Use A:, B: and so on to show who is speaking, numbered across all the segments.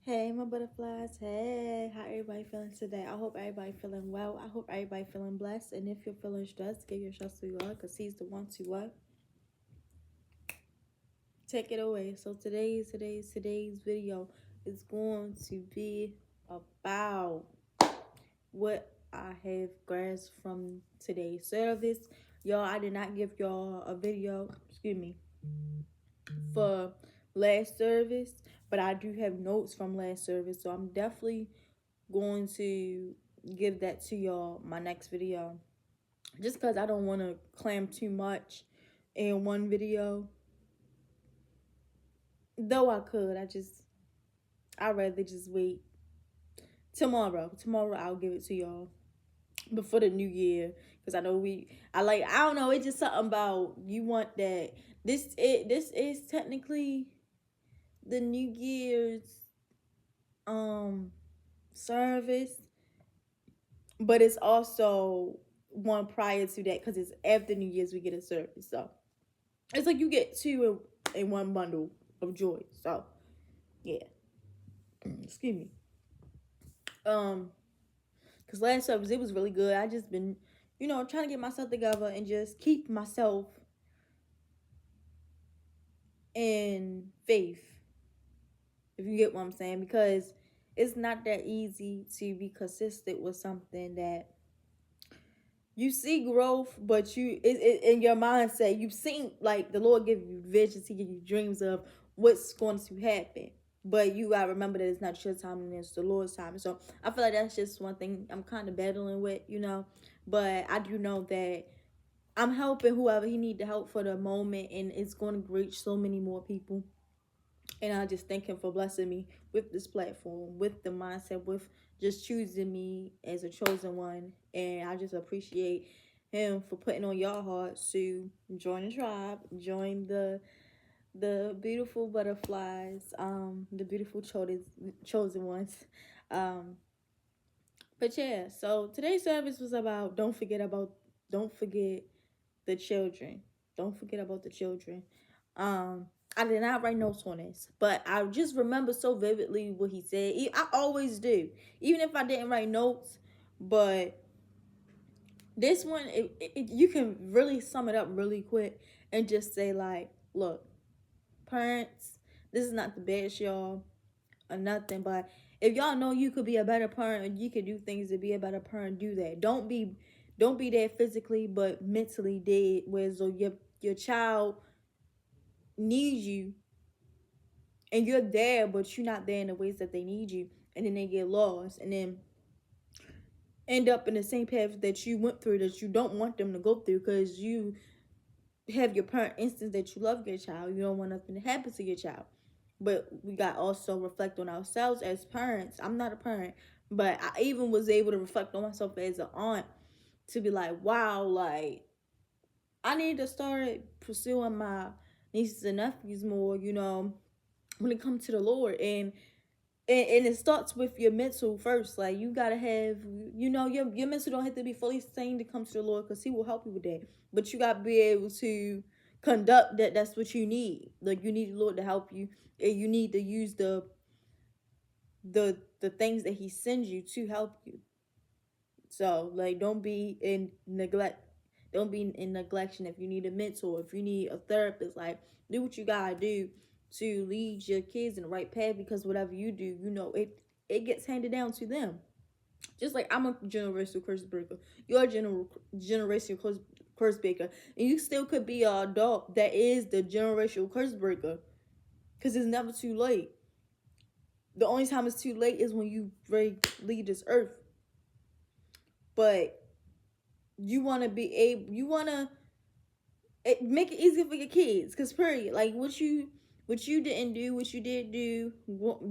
A: Hey, my butterflies. Hey, how everybody feeling today? I hope everybody feeling well. I hope everybody feeling blessed. And if you're feeling stressed, give your stress to God because He's the one to what? Take it away. So today's video is going to be about what I have grasped from today's service. Y'all, I did not give y'all a video, for last service, but I do have notes from last service. So I'm definitely going to give that to y'all my next video, just because I don't want to clam too much in one video, though I could. I'd rather just wait tomorrow I'll give it to y'all before the new year, because I don't know, it's just something about you want that. This is technically the New Year's service, but it's also one prior to that because it's after New Year's we get a service. So it's like you get two in one bundle of joy. So yeah, excuse me. Because last service it was really good. I just been, trying to get myself together and just keep myself in faith. If you get what I'm saying, because it's not that easy to be consistent with something that you see growth, but in your mindset, you've seen, like, the Lord give you visions, He give you dreams of what's going to happen. But you gotta remember that it's not your time and it's the Lord's time. So I feel like that's just one thing I'm kind of battling with, But I do know that I'm helping whoever He need to help for the moment, and it's going to reach so many more people. And I just thank Him for blessing me with this platform, with the mindset, with just choosing me as a chosen one. And I just appreciate Him for putting on your hearts to join the tribe, join the beautiful butterflies, the beautiful chosen ones. But yeah, so today's service was about don't forget the children. Don't forget about the children. I did not write notes on this, but I just remember so vividly what he said. I always do, even if I didn't write notes. But this one, you can really sum it up really quick and just say, like, look, parents, this is not the best, y'all, or nothing, but if y'all know you could be a better parent and you could do things to be a better parent, do that. Don't be there physically but mentally dead, where so your child needs you and you're there, but you're not there in the ways that they need you, and then they get lost and then end up in the same path that you went through, that you don't want them to go through, because you have your parent instance that you love your child, you don't want nothing to happen to your child. But we got also reflect on ourselves as parents. I'm not a parent, but I even was able to reflect on myself as an aunt, to be like, wow, like, I need to start pursuing my nieces and nephews more, when it comes to the Lord. And it starts with your mental first. Like, you gotta have, your mental don't have to be fully sane to come to the Lord, because He will help you with that. But you gotta be able to conduct that. That's what you need. Like, you need the Lord to help you, and you need to use the things that He sends you to help you. So, like, don't be in neglect. Don't be in neglection. If you need a mentor, if you need a therapist, like, do what you gotta do to lead your kids in the right path, because whatever you do, it gets handed down to them. Just like I'm a generational curse breaker, you're a generational curse breaker, and you still could be an adult that is the generational curse breaker, because it's never too late. The only time it's too late is when you leave this earth. But you want to be able, you want to make it easy for your kids, because period, like, what you didn't do, what you did do,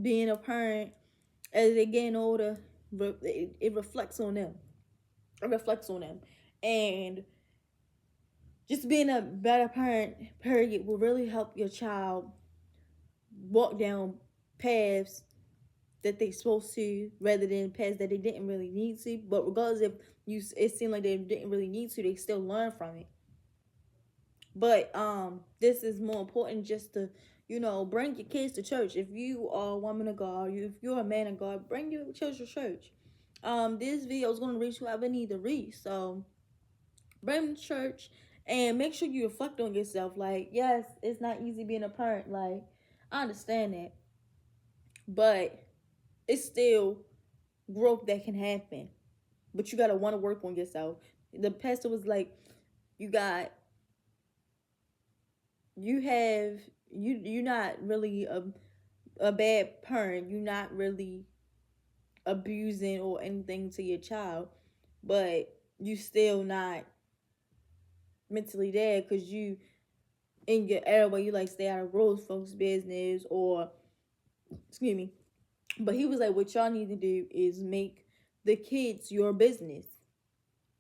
A: being a parent, as they get older, it reflects on them. It reflects on them. And just being a better parent, period, will really help your child walk down paths that they're supposed to, rather than paths that they didn't really need to. But regardless, if it seemed like they didn't really need to, they still learn from it. But this is more important, just to Bring your kids to church. If you are a woman of God, if you're a man of God, bring your children to church. This video is going to reach whoever need to reach. So bring them to church and make sure you reflect on yourself. Like, yes, it's not easy being a parent. Like, I understand that. But it's still growth that can happen. But you got to want to work on yourself. The pastor was like, you're not really a bad parent. You're not really abusing or anything to your child, but you still not mentally there because you in your era where you like stay out of grown folks' business or excuse me. But he was like, what y'all need to do is make the kids your business.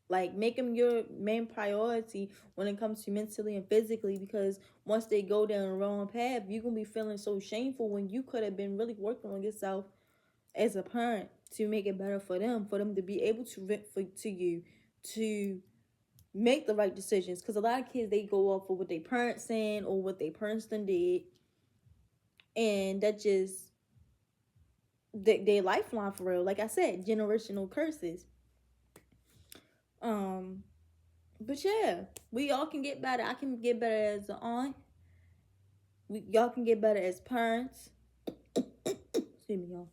A: Like, make them your main priority when it comes to mentally and physically, because once they go down the wrong path, you're going to be feeling so shameful when you could have been really working on yourself as a parent to make it better for them to be able to vent to you, to make the right decisions. Because a lot of kids, they go off of what their parents saying or what their parents done did, and that just they lifeline for real. Like I said, generational curses. But yeah, we all can get better. I can get better as an aunt. Y'all can get better as parents. Excuse me, y'all.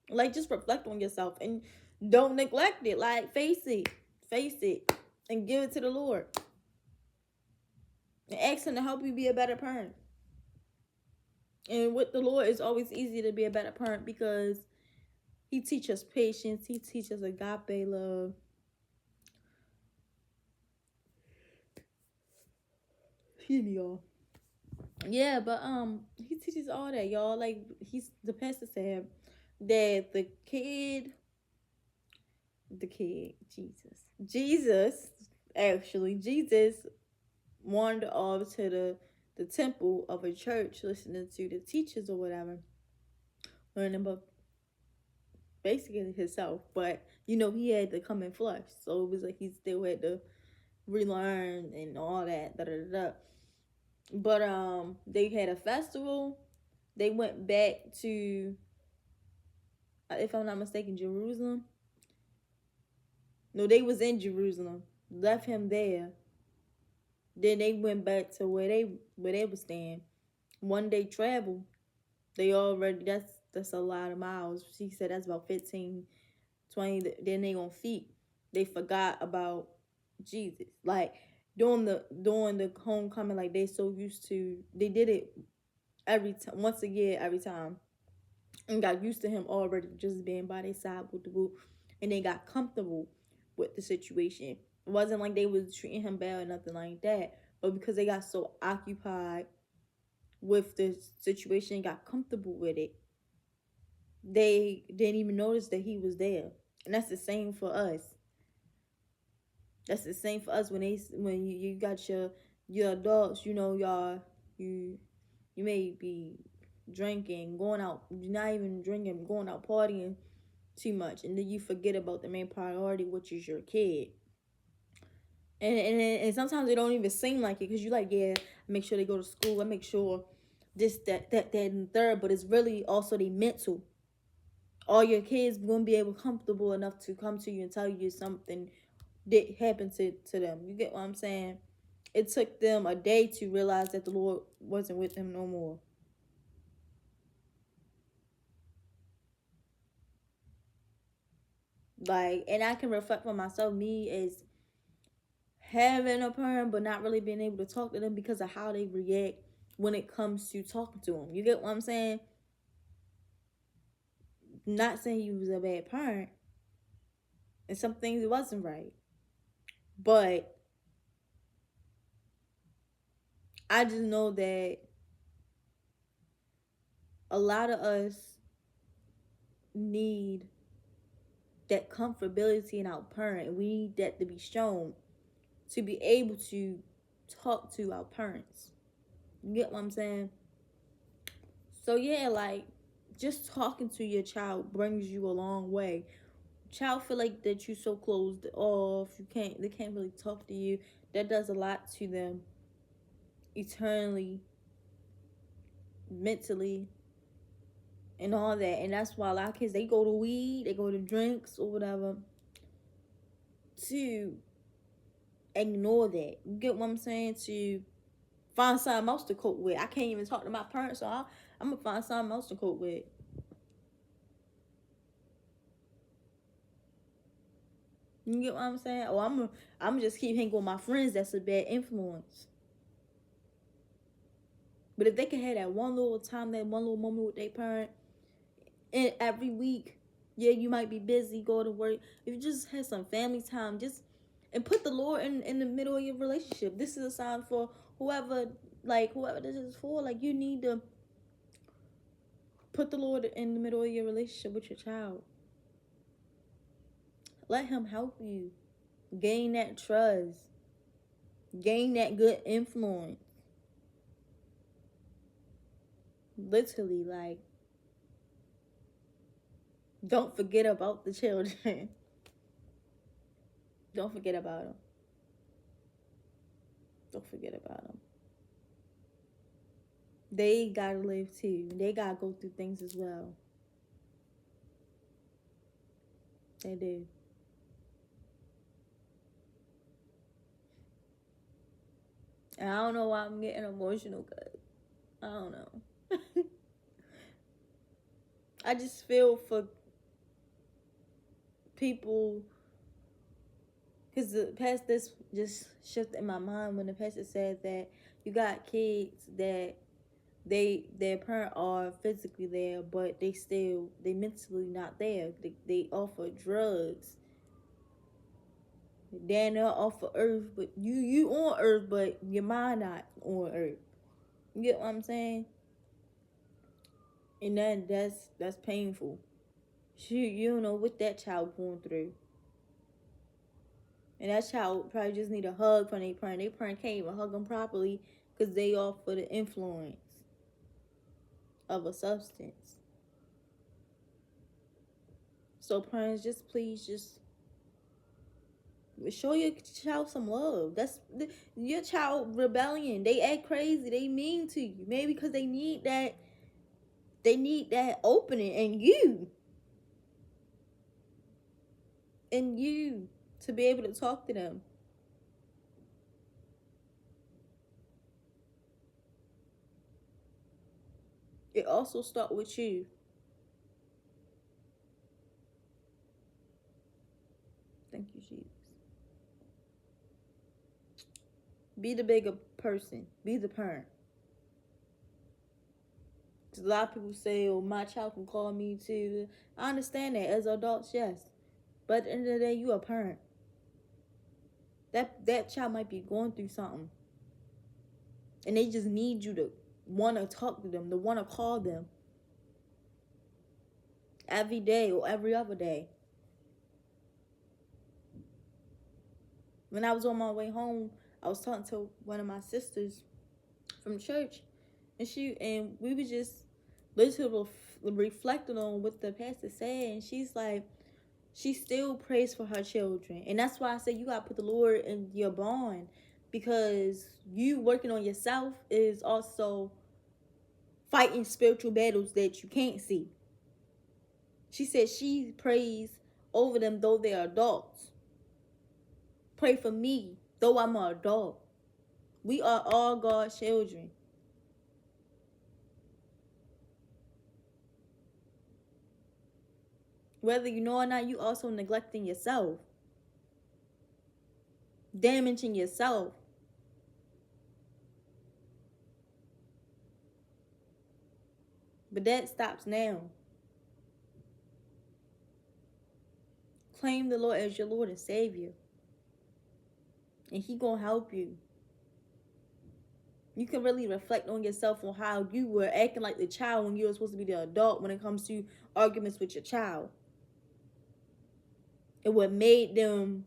A: Like, just reflect on yourself and don't neglect it. Like, face it, and give it to the Lord. And ask Him to help you be a better parent. And with the Lord, it's always easy to be a better parent because He teaches patience. He teaches agape love. Excuse me, y'all. Yeah, but He teaches all that, y'all. Like, the pastor said that the kid, Jesus wandered off to the temple of a church, listening to the teachers or whatever, learning about basically himself. But he had to come in flesh, so it was like he still had to relearn and all that. But they had a festival. They went back to, if I'm not mistaken, Jerusalem. No, they was in Jerusalem. Left him there. Then they went back to where they were staying. 1 day travel. They already, that's a lot of miles. She said that's about 15, 20. Then they on feet. They forgot about Jesus. Like, during the homecoming, like, they so used to, they did it once a year, every time, and got used to him already just being by their side with the boot, and they got comfortable with the situation. It wasn't like they was treating him bad or nothing like that, but because they got so occupied with the situation, got comfortable with it, they didn't even notice that he was there. And that's the same for us. That's the same for us when you got your adults, y'all, you may be drinking, going out, not even drinking, going out partying too much, and then you forget about the main priority, which is your kid. And sometimes it don't even seem like it, because you like, yeah, make sure they go to school, I make sure this, that, and third, but it's really also the mental. All your kids won't be able comfortable enough to come to you and tell you something that happened to them. You get what I'm saying? It took them a day to realize that the Lord wasn't with them no more. Like, and I can reflect on myself, me as having a parent, but not really being able to talk to them because of how they react when it comes to talking to them. You get what I'm saying? Not saying he was a bad parent, and some things it wasn't right, but I just know that a lot of us need that comfortability in our parent. We need that to be shown, to be able to talk to our parents. You get what I'm saying? So yeah, like, just talking to your child brings you a long way. Child feel like that you so closed off, they can't really talk to you. That does a lot to them. eternally, mentally, and all that. And that's why a lot of kids, they go to weed, they go to drinks or whatever to ignore that. You get what I'm saying? To find something else to cope with. I can't even talk to my parents, so I'm gonna find something else to cope with. You get what I'm saying? Or I'm just keep hanging with my friends. That's a bad influence. But if they can have that one little time, that one little moment with their parent, and every week, yeah, you might be busy, go to work. If you just have some family time, just and put the Lord in the middle of your relationship. This is a sign for whoever this is for. Like, you need to put the Lord in the middle of your relationship with your child. Let him help you gain that trust, gain that good influence. Literally, like, don't forget about the children. Don't forget about them. Don't forget about them. They gotta live too. They gotta go through things as well. They do. And I don't know why I'm getting emotional, cause I don't know. I just feel for people, because the past this just shifted in my mind when the pastor said that you got kids that their parent are physically there, but they mentally not there. They offer drugs. Then they're off of earth, but you on earth, but your mind not on earth. You get what I'm saying? And that's painful. You don't know what that child going through. And that child probably just need a hug from their parent. Their parent can't even hug them properly because they off for the influence of a substance. So parents, just please just show your child some love. That's your child rebellion. They act crazy. They mean to you. Maybe because they need that. They need that opening, and you to be able to talk to them. It also starts with you. Thank you, Jesus. Be the bigger person. Be the parent. A lot of people say, "Oh, my child can call me too." I understand that as adults, yes, but at the end of the day, you a parent. That child might be going through something, and they just need you to want to talk to them, to want to call them every day or every other day. When I was on my way home, I was talking to one of my sisters from church, and we were just literally reflecting on what the pastor said, and she's like, she still prays for her children. And that's why I say you gotta put the Lord in your bond, because you working on yourself is also fighting spiritual battles that you can't see. She said she prays over them though they're adults. Pray for me though I'm an adult. We are all God's children. Whether you know or not, you also neglecting yourself, damaging yourself. But that stops now. Claim the Lord as your Lord and Savior, and He gonna help you. You can really reflect on yourself, on how you were acting like the child when you were supposed to be the adult when it comes to arguments with your child. And what made them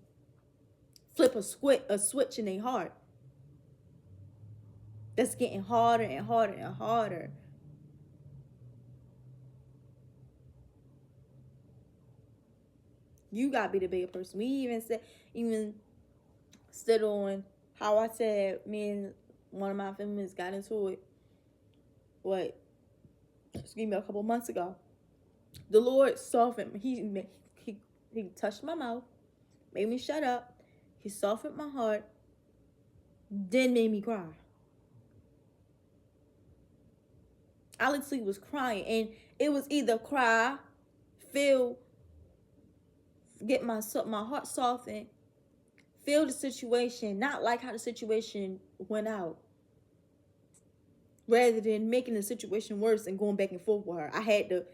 A: flip a switch in their heart. That's getting harder and harder and harder. You gotta be the bigger person. We even stood on how I said me and one of my families got into it, a couple months ago. The Lord softened me. He touched my mouth, made me shut up. He softened my heart, then made me cry. I literally was crying, and it was either cry, get my heart softened, feel the situation, not like how the situation went out, rather than making the situation worse and going back and forth with her. I had to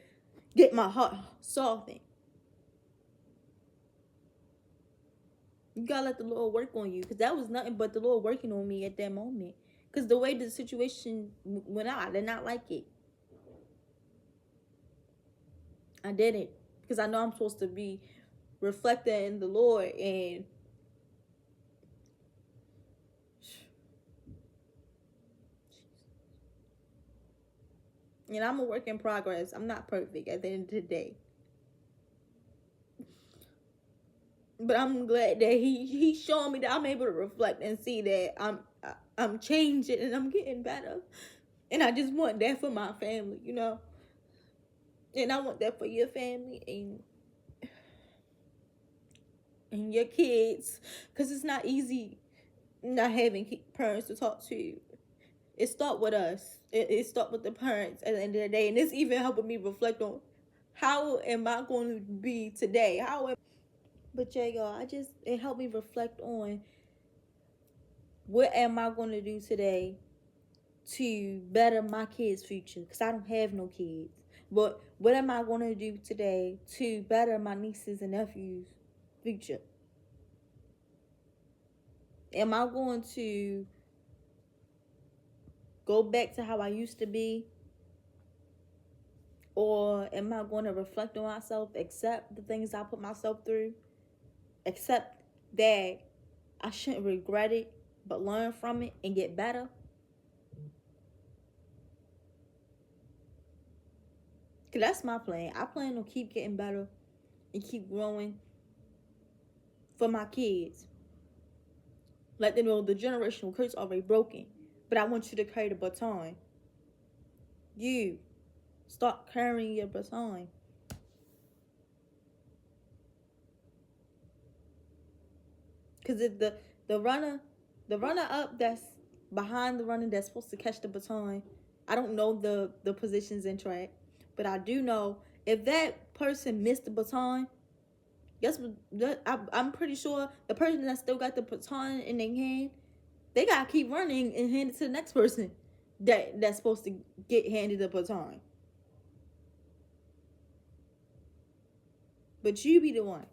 A: get my heart softened. You gotta let the Lord work on you, because that was nothing but the Lord working on me at that moment. Because the way the situation went out, I did not like it. I didn't, because I know I'm supposed to be reflecting the Lord, and I'm a work in progress. I'm not perfect at the end of the day. But I'm glad that he's showing me that I'm able to reflect and see that I'm changing and I'm getting better. And I just want that for my family, you know. And I want that for your family and your kids, because it's not easy not having parents to talk to. It starts with us. It starts with the parents at the end of the day. And it's even helping me reflect on how am I going to be today? But yeah, y'all, it helped me reflect on what am I going to do today to better my kids' future, because I don't have no kids. But what am I going to do today to better my nieces and nephews' future? Am I going to go back to how I used to be? Or am I going to reflect on myself, accept the things I put myself through, accept that I shouldn't regret it, but learn from it and get better? Because that's my plan. I plan on keep getting better and keep growing for my kids. Let them know the generational curse already broken. But I want you to carry the baton. You start carrying your baton. Because if the runner up that's behind the runner that's supposed to catch the baton, I don't know the positions in track, but I do know if that person missed the baton, guess what? I'm pretty sure the person that still got the baton in their hand, they gotta keep running and hand it to the next person that's supposed to get handed the baton. But you be the one.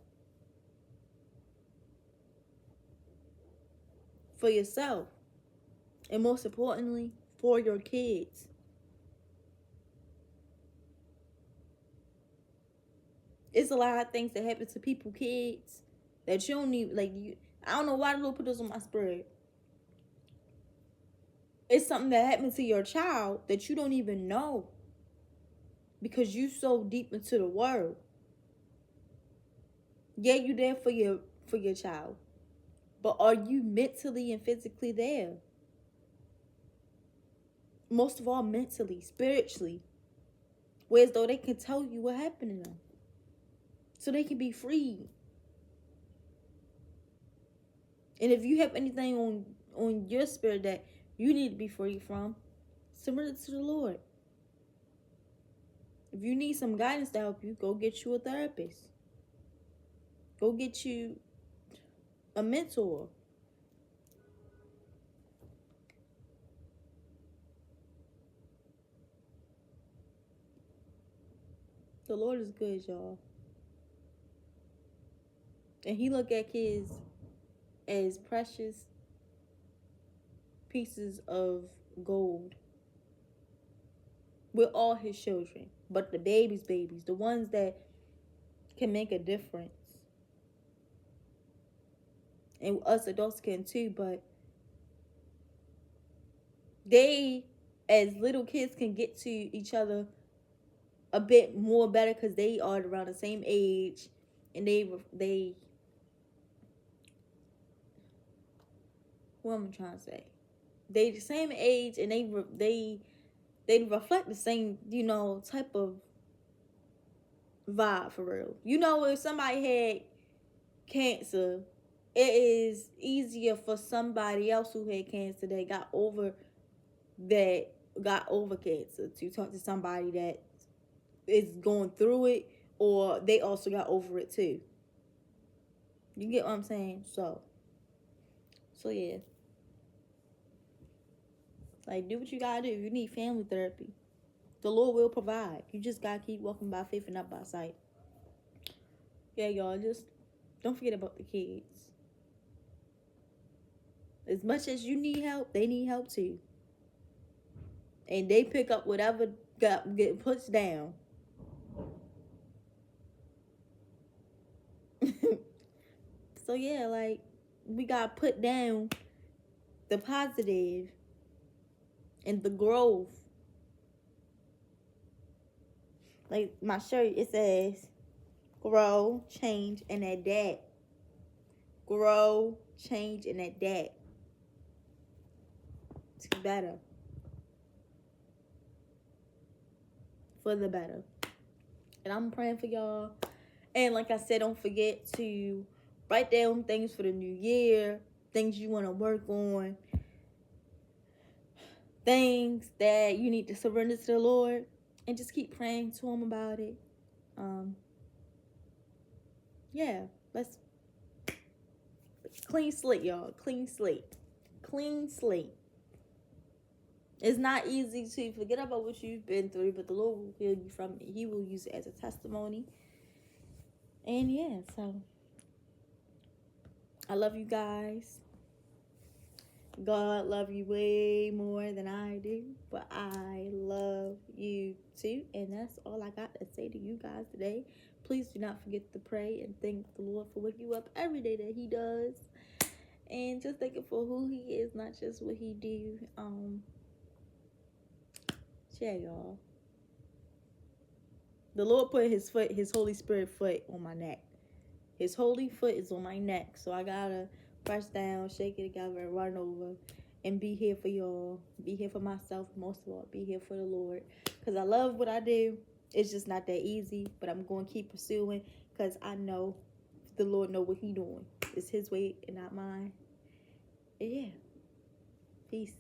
A: For yourself. And most importantly, for your kids. It's a lot of things that happen to people, kids, that you don't even, I don't know why the Lord put this on my spirit. It's something that happened to your child that you don't even know, because you so deep into the word. Yeah, you there for your child, but are you mentally and physically there? Most of all, mentally, spiritually, whereas though they can tell you what happened to them, so they can be free. And if you have anything on your spirit that you need to be free from, submit it to the Lord. If you need some guidance to help you, go get you a therapist. Go get you a mentor. The Lord is good, y'all. And he look at kids as precious pieces of gold. We're all his children. But the babies, the ones that can make a difference. And us adults can too, but they, as little kids, can get to each other a bit more better because they are around the same age, and they what am I trying to say? they the same age, and they reflect the same, type of vibe for real. If somebody had cancer, it is easier for somebody else who had cancer that got over cancer to talk to somebody that is going through it, or they also got over it too. You get what I'm saying? So yeah. Like, do what you gotta do. You need family therapy. The Lord will provide. You just gotta keep walking by faith and not by sight. Yeah, y'all, just don't forget about the kids. As much as you need help, they need help too. And they pick up whatever get pushed down. So yeah, like, we gotta put down the positive and the growth. Like my shirt, it says grow, change, and adapt. Grow, change, and adapt to better. For the better. And I'm praying for y'all. And like I said, don't forget to write down things for the new year, things you want to work on, things that you need to surrender to the Lord, and just keep praying to Him about it. Yeah, let's clean slate, y'all. Clean slate. Clean slate. It's not easy to forget about what you've been through, but the Lord will heal you from it. He will use it as a testimony. And yeah, so I love you guys. God love you way more than I do, but I love you too. And that's all I got to say to you guys today. Please do not forget to pray and thank the Lord for waking you up every day that He does. And just thank Him for who He is, not just what He do. Yeah, y'all. The Lord put His Holy Spirit foot on my neck. His holy foot is on my neck. So I gotta press down, shake it together, run over, and be here for y'all. Be here for myself, most of all. Be here for the Lord. Because I love what I do. It's just not that easy. But I'm going to keep pursuing. Because I know the Lord know what He doing. It's His way and not mine. And yeah. Peace.